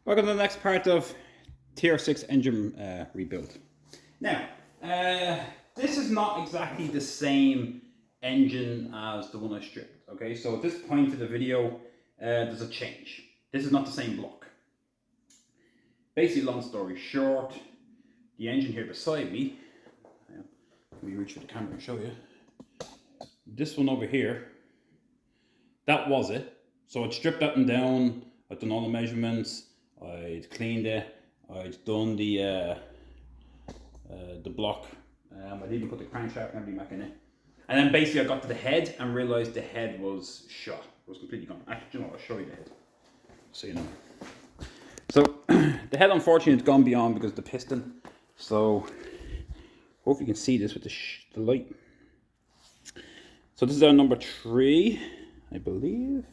Welcome to the next part of tr6 engine rebuild. Now, this is not exactly the same engine as the one I stripped. Okay, so at this point of the video, there's a change. This is not the same block. Basically, long story short, the engine here beside me, let me reach for the camera and show you. This one over here, that was it. So I'd stripped that one down, I'd done all the measurements, I'd cleaned it, I'd done the block, I'd even put the crankshaft and everything back in it. And then basically I got to the head and realised the head was shot. It was completely gone. Actually, you know what, I'll show you the head, so you know. So the head unfortunately has gone beyond because of the piston. So hope you can see this with the light. So this is our number 3, I believe.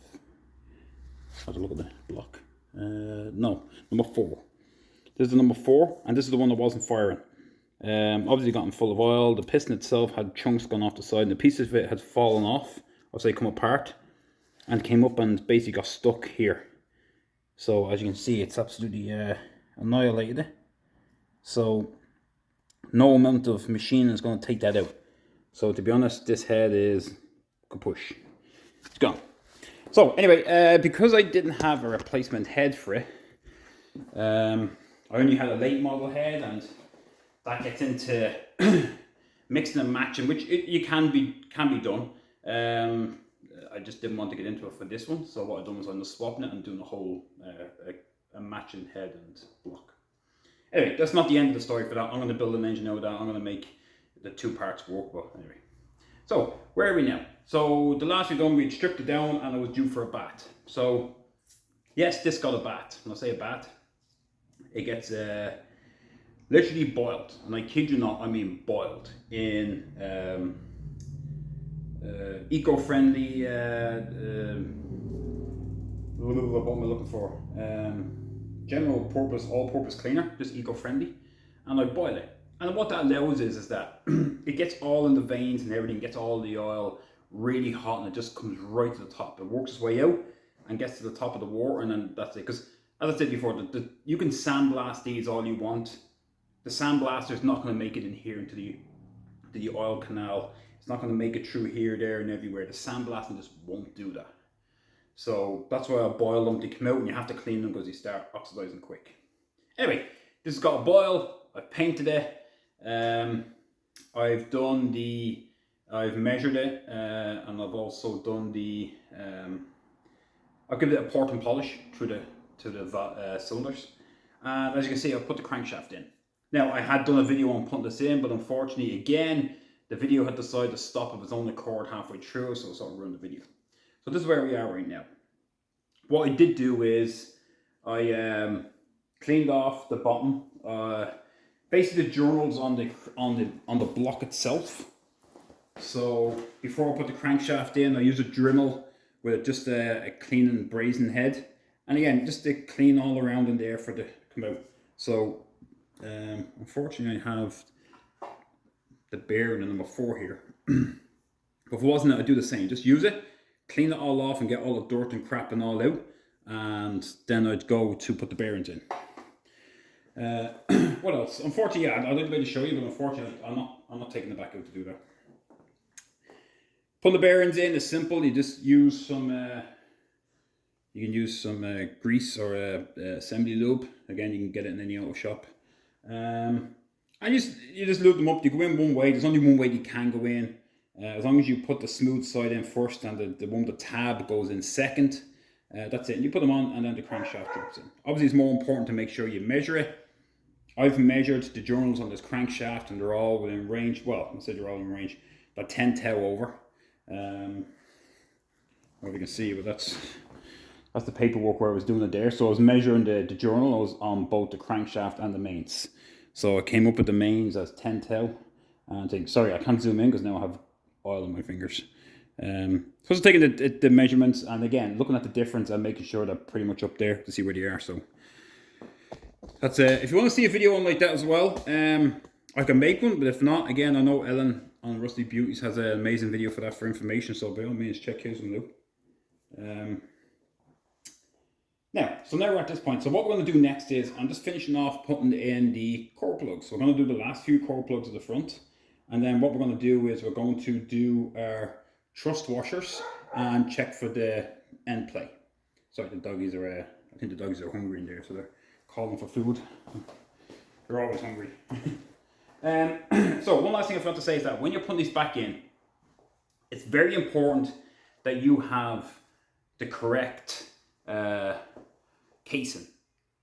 Have a look at the block. No, number 4. This is the number 4, and this is the one that wasn't firing. Obviously gotten full of oil. The piston itself had chunks gone off the side, and the pieces of it had fallen off, or say come apart, and came up and basically got stuck here. So as you can see, it's absolutely annihilated it. So no amount of machining is going to take that out. So to be honest, this head is kapush. It's gone. So anyway, because I didn't have a replacement head for it, I only had a late model head, and that gets into mixing and matching, which you can be done. I just didn't want to get into it for this one, so what I've done was I'm just swapping it and doing a whole a matching head and block. Anyway, that's not the end of the story for that. I'm going to build an engine out of that. I'm going to make the 2 parts work. But anyway, so where are we now? So the last we done, we stripped it down and it was due for a bat. So yes, this got a bat. When I say a bat, it gets literally boiled, and I kid you not, I mean boiled in eco-friendly. What am I looking for? General purpose, all-purpose cleaner, just eco-friendly, and I boil it. And what that allows is that it gets all in the veins and everything, gets all the oil really hot, and it just comes right to the top. It works its way out and gets to the top of the water, and then that's it. Because as I said before, you can sandblast these all you want. The sandblaster is not going to make it in here into the oil canal. It's not going to make it through here, there, and everywhere. The sandblasting just won't do that. So that's why I boil them. They come out and you have to clean them because they start oxidizing quick. Anyway, this has got a boil. I've painted it. I've measured it, and I've also done the. I'll give it a port and polish to the cylinders. And as you can see, I've put the crankshaft in. Now, I had done a video on putting this in, but unfortunately, again, the video had decided to stop of its own accord halfway through, so it sort of ruined the video. So this is where we are right now. What I did do is I cleaned off the bottom, basically the journals on the block itself. So before I put the crankshaft in, I used a Dremel with just a clean and brazen head, and again, just to clean all around in there for the come out. So unfortunately, I have the bearing in number 4 here. But if it wasn't, I'd do the same. Just use it, clean it all off, and get all the dirt and crap and all out, and then I'd go to put the bearings in. What else? Unfortunately, yeah, I'd like to show you, but unfortunately, I'm not taking it back out to do that. Putting the bearings in is simple. You just use some. You can use some grease or assembly lube. Again, you can get it in any auto shop. And you just lube them up. You go in one way. There's only one way you can go in. As long as you put the smooth side in first and the one with the tab goes in second. That's it. And you put them on, and then the crankshaft drops in. Obviously, it's more important to make sure you measure it. I've measured the journals on this crankshaft, and they're all within range. Well, I said they're all in range. About 10 thou over. I don't know if you can see, but that's the paperwork where I was doing it there. So I was measuring the journal. I was on both the crankshaft and the mains. So I came up with the mains as 10 thou. And sorry, I can't zoom in because now I have oil on my fingers. So I was taking the measurements, and again, looking at the difference and making sure they're pretty much up there to see where they are. So that's it. If you want to see a video on like that as well, I can make one, but if not, again, I know Ellen on Rusty Beauties has an amazing video for that for information, so by all means check his one out. So now we're at this point. So what we're going to do next is, I'm just finishing off putting in the core plugs. So we're going to do the last few core plugs at the front. And then what we're going to do is we're going to do our thrust washers and check for the end play. Sorry, the doggies are, I think the doggies are hungry in there, so they're calling for food. They're always hungry. So one last thing I forgot to say is that when you're putting these back in, it's very important that you have the correct casing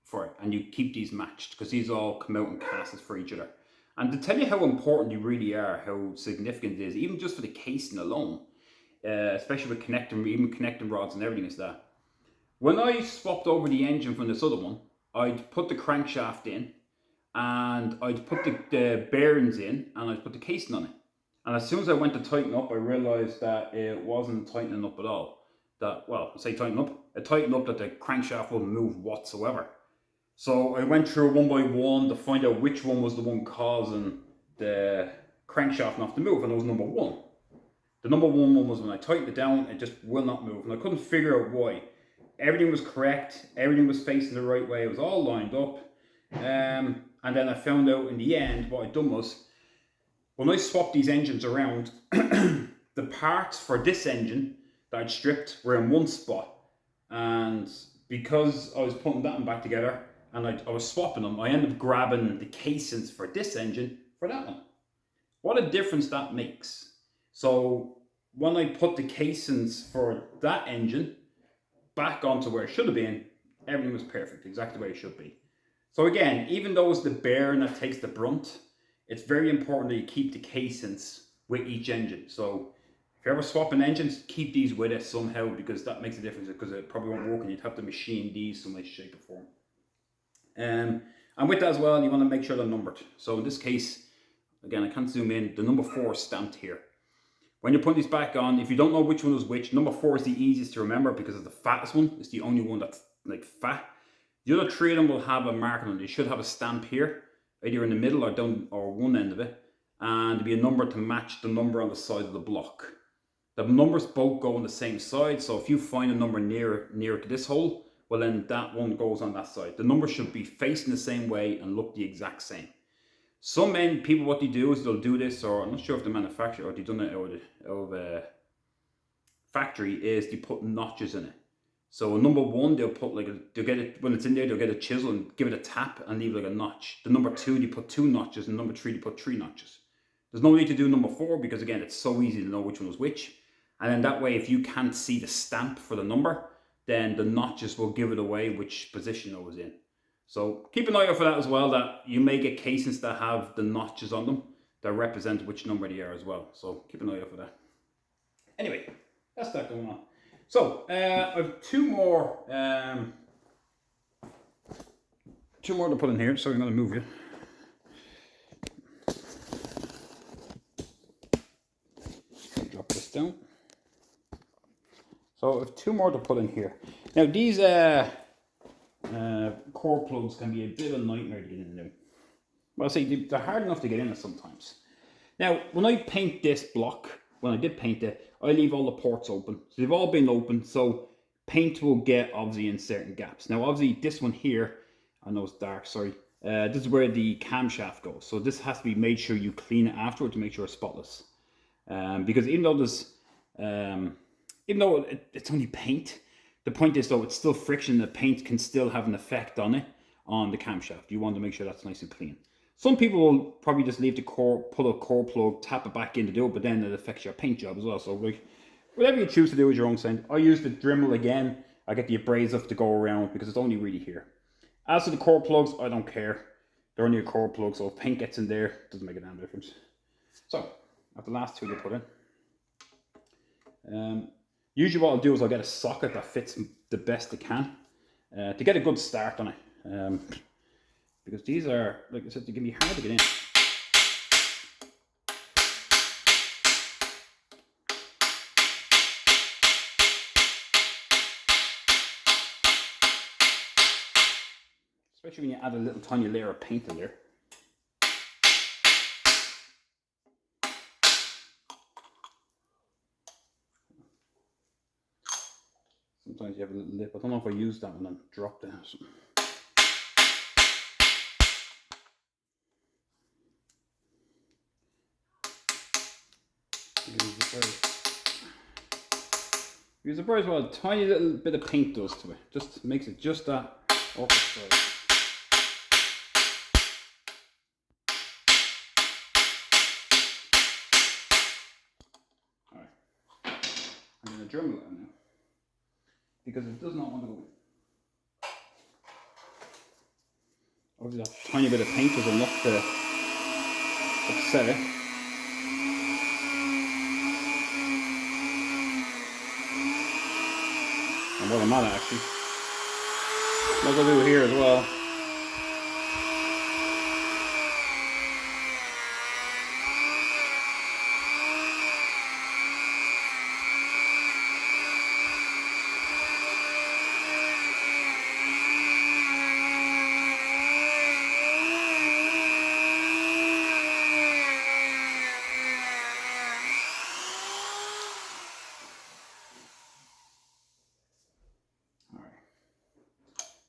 for it, and you keep these matched, because these all come out in casts for each other. And to tell you how important you really are, how significant it is, even just for the casing alone, especially with connecting rods and everything is that. When I swapped over the engine from this other one, I'd put the crankshaft in, and I'd put the bearings in, and I'd put the casing on it. And as soon as I went to tighten up, I realised that it wasn't tightening up at all. Well, I say tighten up. It tightened up that the crankshaft wouldn't move whatsoever. So I went through one by one to find out which one was the one causing the crankshaft not to move, and it was number one. The number one was when I tightened it down, it just will not move, and I couldn't figure out why. Everything was correct, everything was facing the right way, it was all lined up. And then I found out in the end, what I'd done was, when I swapped these engines around, the parts for this engine that I'd stripped were in one spot. And because I was putting that one back together, and I was swapping them, I ended up grabbing the casings for this engine for that one. What a difference that makes. So when I put the casings for that engine back onto where it should have been, everything was perfect, exactly the way it should be. So again, even though it's the bearing that takes the brunt, it's very important that you keep the casings with each engine. So if you're ever swapping engines, keep these with it somehow, because that makes a difference, because it probably won't work and you'd have to machine these some way, shape or form. And with that as well, you want to make sure they're numbered. So in this case, again, I can't zoom in, the number 4 is stamped here. When you put these back on, if you don't know which one is which, number 4 is the easiest to remember because it's the fattest one. It's the only one that's like fat. The other 3 of them will have a mark on them. They should have a stamp here, either in the middle or down or one end of it, and there'll be a number to match the number on the side of the block. The numbers both go on the same side, so if you find a number near to this hole, well then that one goes on that side. The numbers should be facing the same way and look the exact same. Some people, what they do is they'll do this, or I'm not sure if the manufacturer or they've done it out of a factory, is they put notches in it. So number 1, they'll put they'll get it, when it's in there, they'll get a chisel and give it a tap and leave like a notch. The number 2, they put 2 notches, and number 3, they put 3 notches. There's no need to do number 4 because again, it's so easy to know which one was which. And then that way, if you can't see the stamp for the number, then the notches will give it away which position it was in. So keep an eye out for that as well, that you may get casings that have the notches on them that represent which number they are as well. So keep an eye out for that. Anyway, that's that going on. So I have two more to put in here. So I'm going to move you. Drop this down. So I have 2 more to put in here. Now these core plugs can be a bit of a nightmare to get in there. Well, see, they're hard enough to get in sometimes. Now, when I paint this block, when I did paint it, I leave all the ports open. So they've all been open, so paint will get obviously in certain gaps. Now, obviously, this one here, I know it's dark, sorry. This is where the camshaft goes. So this has to be made sure you clean it afterwards to make sure it's spotless. Because even though it's only paint, the point is though it's still friction. The paint can still have an effect on it, on the camshaft. You want to make sure that's nice and clean. Some people will probably just leave the core, pull a core plug, tap it back in to do it, but then it affects your paint job as well. So like, whatever you choose to do is your own thing. I use the Dremel again. I get the abrasive to go around because it's only really here. As to the core plugs, I don't care. They're only a core plug, so if paint gets in there, it doesn't make a damn difference. So, at the last 2 to put in. Usually what I'll do is I'll get a socket that fits the best it can to get a good start on it. Because these are, like I said, they can be hard to get in. Especially when you add a little tiny layer of paint in there. Sometimes you have a little lip. I don't know if I use that and then drop down. So. You're surprised what a tiny little bit of paint does to it. Just makes it just that orchestrated. Alright. I'm going to Dremel it now. Because it does not want to go in. Obviously that tiny bit of paint was enough to upset it. And what I'm at actually. What I'll do here as well.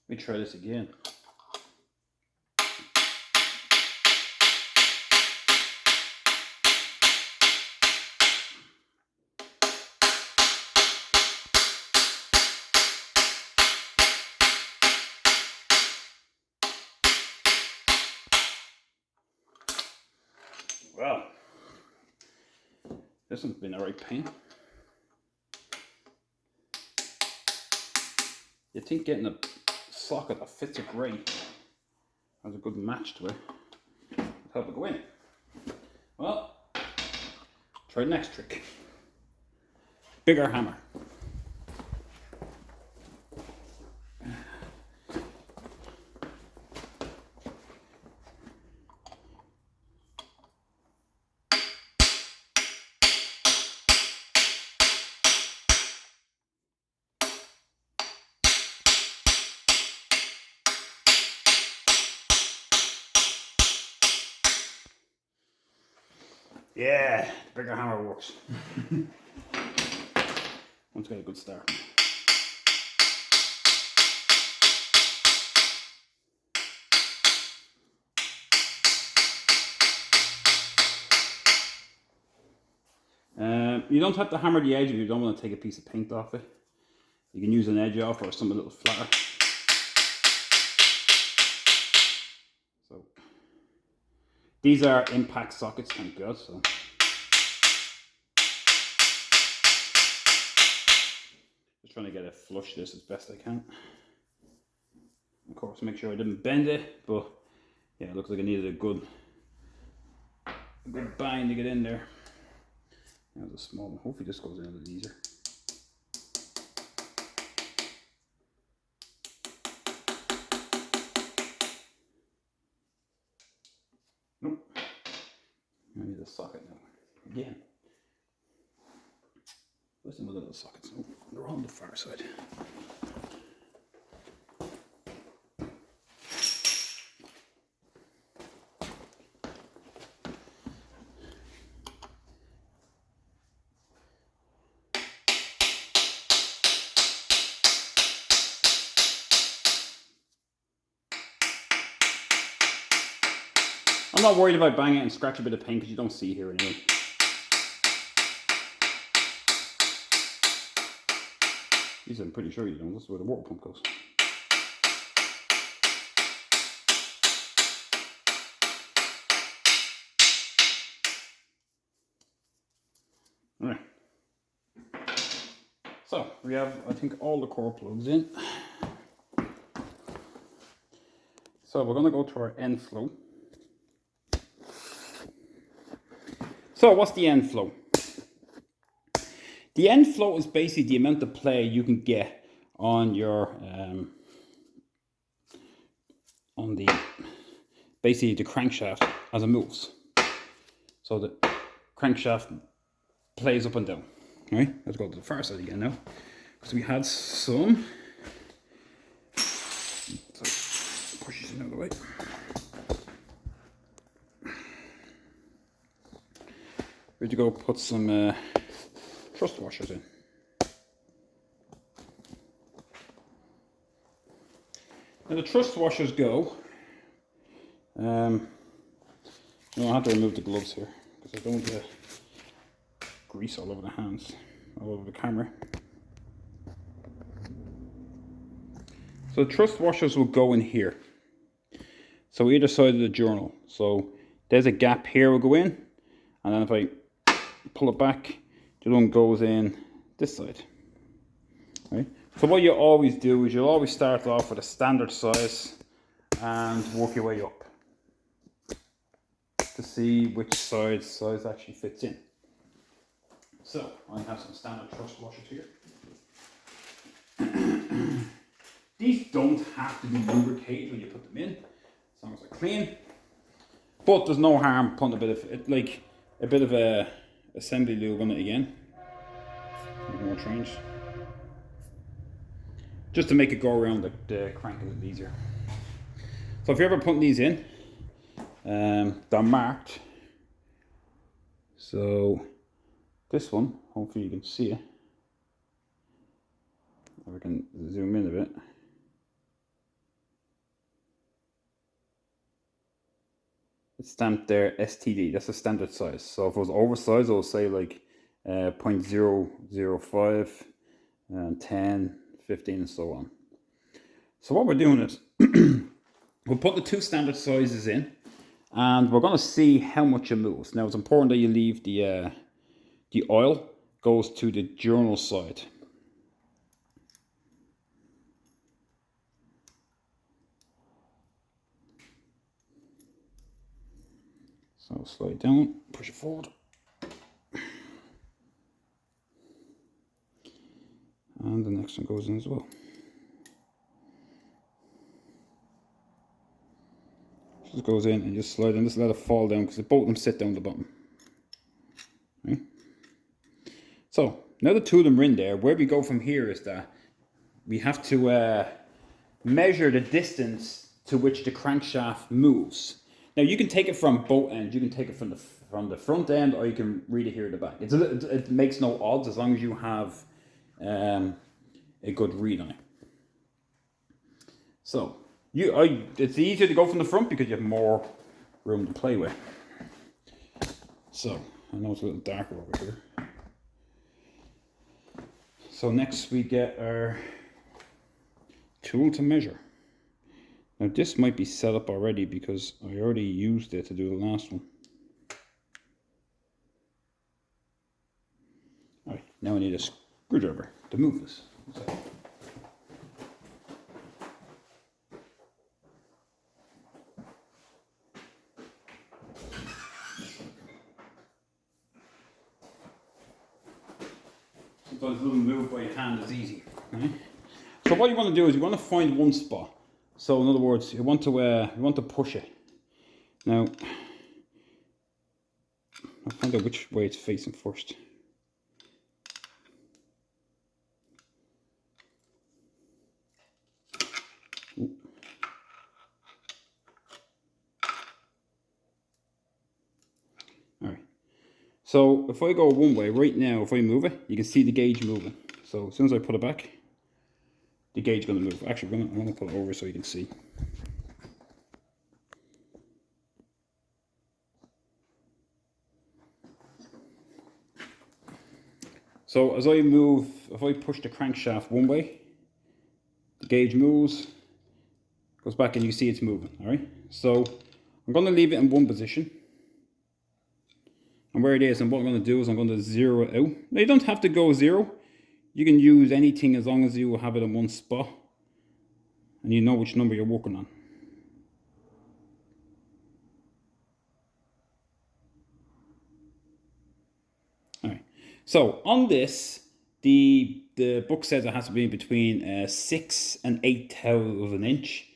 Let me try this again. Well, this one's been a right pain. You'd think getting a socket that fits a grey has a good match to it would help it go in. Well, try the next trick. Bigger hammer. Yeah, the bigger hammer works. Once got a good start. You don't have to hammer the edge if you don't want to take a piece of paint off it. You can use an edge off or something a little flatter. So these are impact sockets, thank God. So just trying to get it flush this as best I can. Of course, make sure I didn't bend it, but yeah, it looks like I needed a good bang to get in there. That was a small one. Hopefully this goes in a little easier. Nope. I need a socket now. Again. Where's some other little sockets? Oh, they're all on the far side. I'm not worried about banging it and scratch a bit of paint because you don't see here anyway. These I'm pretty sure you don't. That's where the water pump goes. Alright. So we have, I think, all the core plugs in. So we're going to go to our end flow. So what's the end flow? The end flow is basically the amount of play you can get on your basically the crankshaft as it moves. So the crankshaft plays up and down. All right, let's go to the far side again now, because we had some. So push this out of the way. We have to go put some trust washers in. Now the thrust washers go. I have to remove the gloves here because I don't want to grease all over the hands, all over the camera. So the thrust washers will go in here. So either side of the journal. So there's a gap here will go in, and then if I pull it back, the other one goes in this side. Right? So what you always do is you'll always start off with a standard size and work your way up to see which size actually fits in. So I have some standard thrust washers here. These don't have to be lubricated when you put them in, as long as they're clean. But there's no harm putting a bit of a assembly lube on it again. More change. Just to make it go around the crank a little easier. So if you're ever putting these in, they're marked. So this one, hopefully you can see it. Or we can zoom in a bit. It's stamped there STD, that's a standard size. So if it was oversized, it'll say like 0.005, 10, 15 and so on. So what we're doing is we'll put the two standard sizes in and we're going to see how much it moves. Now it's important that you leave the oil goes to the journal side. So slide down, push it forward. And the next one goes in as well. Just goes in and just slide and just let it fall down because both of them sit down the bottom. Right? So now the two of them are in there. Where we go from here is that we have to measure the distance to which the crankshaft moves. Now you can take it from both ends. You can take it from the front end, or you can read it here at the back. It makes no odds as long as you have a good read on it. So it's easier to go from the front because you have more room to play with. So I know it's a little darker over here. So next we get our tool to measure. Now this might be set up already because I already used it to do the last one. Alright, now I need a screwdriver to move this. Sometimes a little move by your hand is easy. Right? So what you want to do is you want to find one spot. So in other words, you want to push it. Now, I'll find out which way it's facing first. Alright. So if I go one way, right now, if I move it, you can see the gauge moving. So as soon as I put it back, the gauge is going to move. Actually, I'm going to put it over so you can see. So as I move, if I push the crankshaft one way, the gauge moves, goes back and you see it's moving, all right? So I'm going to leave it in one position. And where it is, and what I'm going to do is I'm going to zero it out. Now you don't have to go zero. You can use anything as long as you have it in one spot and you know which number you're working on. Alright, so on this, the book says it has to be between 6 and 8/1000 of an inch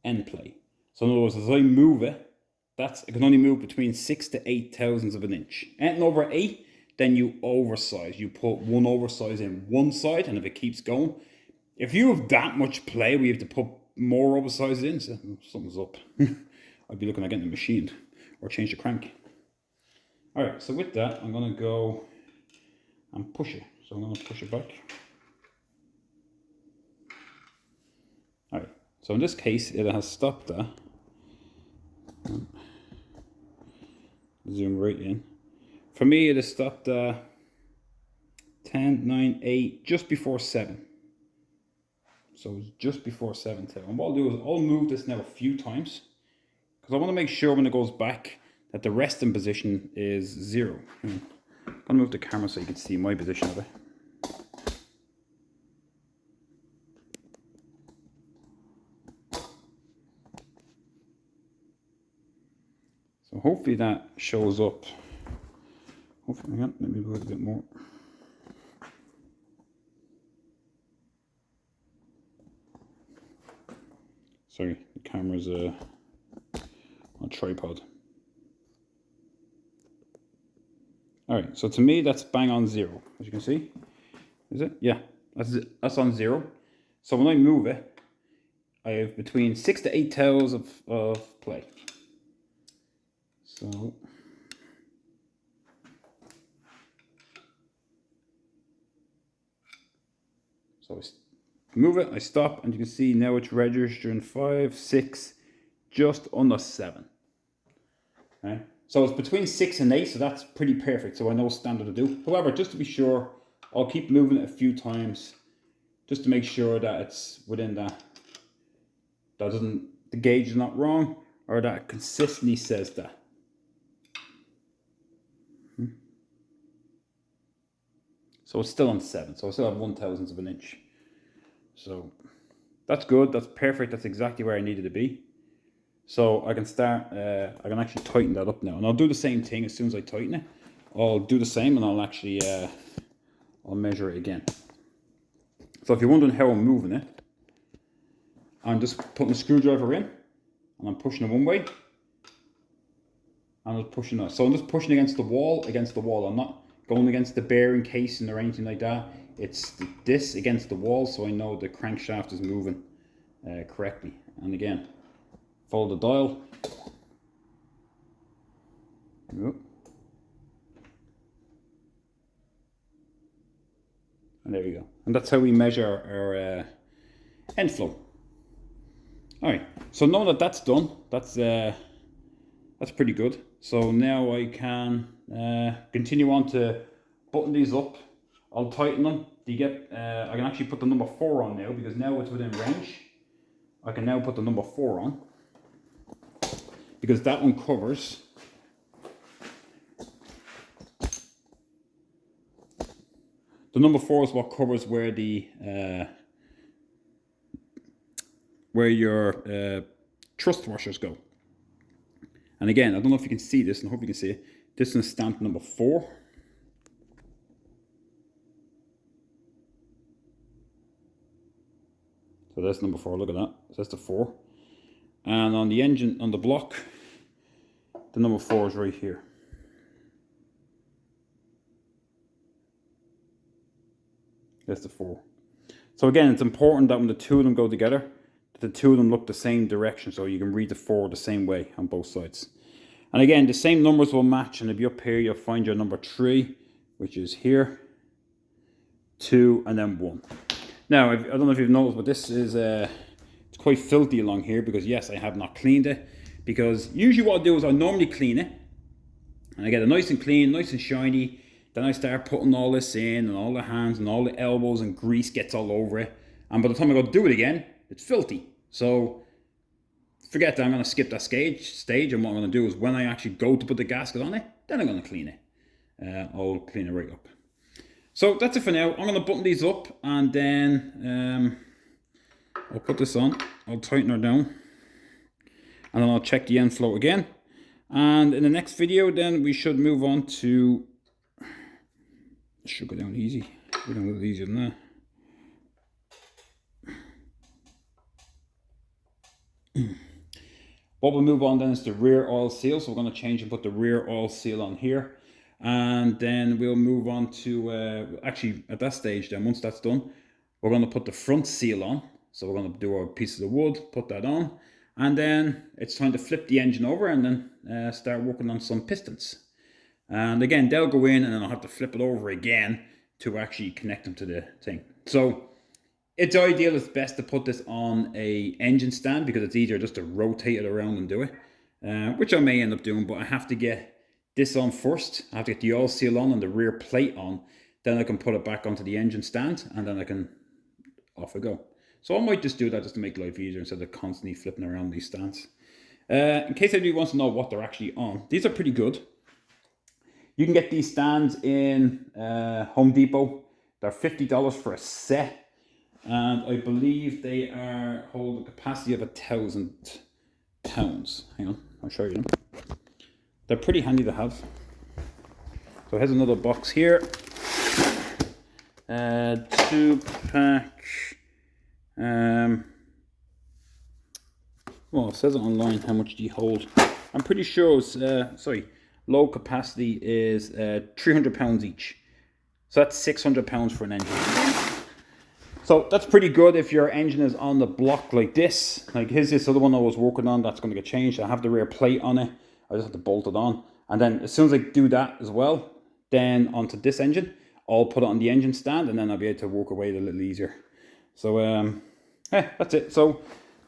end play. So in other words, as I move it, it can only move between 6 to 8/1000 of an inch. Anything over 8, then you oversize. You put one oversize in one side, and if it keeps going, if you have that much play where you have to put more oversizes in, so something's up. I'd be looking at getting the machine or change the crank. All right, so with that, I'm gonna go and push it. So I'm gonna push it back. All right, So in this case, it has stopped that. Zoom right in. For me, it has stopped 10, 9, 8, just before 7. So it's just before 7 too. And what I'll do is I'll move this now a few times, because I want to make sure when it goes back that the resting position is 0. I'm going to move the camera so you can see my position of it. So hopefully that shows up. Hopefully, let me move it a bit more. Sorry, the camera's on a tripod. Alright, so to me that's bang on 0, as you can see. Is it? Yeah, that's on 0. So when I move it, I have between 6 to 8 tails of play. So I move it, I stop, and you can see now it's registering 5, 6, just under 7. Okay? So it's between 6 and 8, so that's pretty perfect. So I know standard to do. However, just to be sure, I'll keep moving it a few times, just to make sure that it's within that. The gauge is not wrong, or that it consistently says that. So it's still on 7, so I still have 1/1000 of an inch. So that's good, that's perfect, that's exactly where I needed to be. So I can start, I can actually tighten that up now. And I'll do the same thing as soon as I tighten it. I'll do the same and I'll actually, I'll measure it again. So if you're wondering how I'm moving it, I'm just putting the screwdriver in and I'm pushing it one way. And I'm pushing it. So I'm just pushing against the wall. I'm not going against the bearing casing or anything like that. It's this against the wall, so I know the crankshaft is moving correctly. And again, follow the dial. Yep. And there you go. And that's how we measure our end flow. All right. So now that that's done, that's pretty good. So now I can continue on to button these up. I'll tighten them. I can actually put the number 4 on now, because now it's within range. I can now put the number 4 on, because that one covers the number 4 is what covers where the where your thrust washers go. And again, I don't know if you can see this, and I hope you can see it. This is stamped number 4. So that's number 4, look at that. So that's the 4. And on the engine, on the block, the number 4 is right here. That's the 4. So again, it's important that when the two of them go together, that the two of them look the same direction, so you can read the 4 the same way on both sides. And again, the same numbers will match, and if you're up here, you'll find your number 3, which is here, 2, and then 1. Now, I don't know if you've noticed, but this is it's quite filthy along here, because yes, I have not cleaned it. Because usually what I do is I normally clean it, and I get it nice and clean, nice and shiny. Then I start putting all this in, and all the hands and all the elbows, and grease gets all over it. And by the time I go to do it again, it's filthy. So forget that, I'm going to skip that stage, and what I'm going to do is when I actually go to put the gasket on it, then I'm going to clean it. I'll clean it right up. So that's it for now. I'm going to button these up, and then I'll put this on. I'll tighten her down, and then I'll check the end flow again. And in the next video, then we should move on to. It should go down easy. Go down a little easier than that. What we'll move on then is the rear oil seal. So we're going to change and put the rear oil seal on here. And then we'll move on to, actually at that stage then, once that's done, we're going to put the front seal on. So we're going to do our pieces of wood, put that on. And then it's time to flip the engine over and then start working on some pistons. And again, they'll go in, and then I'll have to flip it over again to actually connect them to the thing. So It's ideal, it's best to put this on a engine stand because it's easier just to rotate it around and do it, which I may end up doing, but I have to get this on first. I have to get the oil seal on and the rear plate on, then I can put it back onto the engine stand, and then I can, off I go. So I might just do that just to make life easier instead of constantly flipping around these stands. In case anybody wants to know what they're actually on, these are pretty good. You can get these stands in Home Depot. They're $50 for a set. And I believe they hold a capacity of 1,000 pounds. Hang on, I'll show you them. They're pretty handy to have. So here's another box here. 2-pack. Well, it says it online how much do you hold. I'm pretty sure it's, low capacity is 300 pounds each. So that's 600 pounds for an engine. So that's pretty good if your engine is on the block like this. Like here's this other one I was working on that's going to get changed. I have the rear plate on it. I just have to bolt it on. And then as soon as I do that as well, then onto this engine, I'll put it on the engine stand and then I'll be able to walk away a little easier. So that's it. So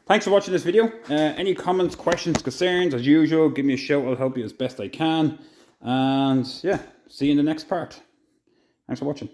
thanks for watching this video. Any comments, questions, concerns, as usual, give me a shout. I'll help you as best I can. And yeah, see you in the next part. Thanks for watching.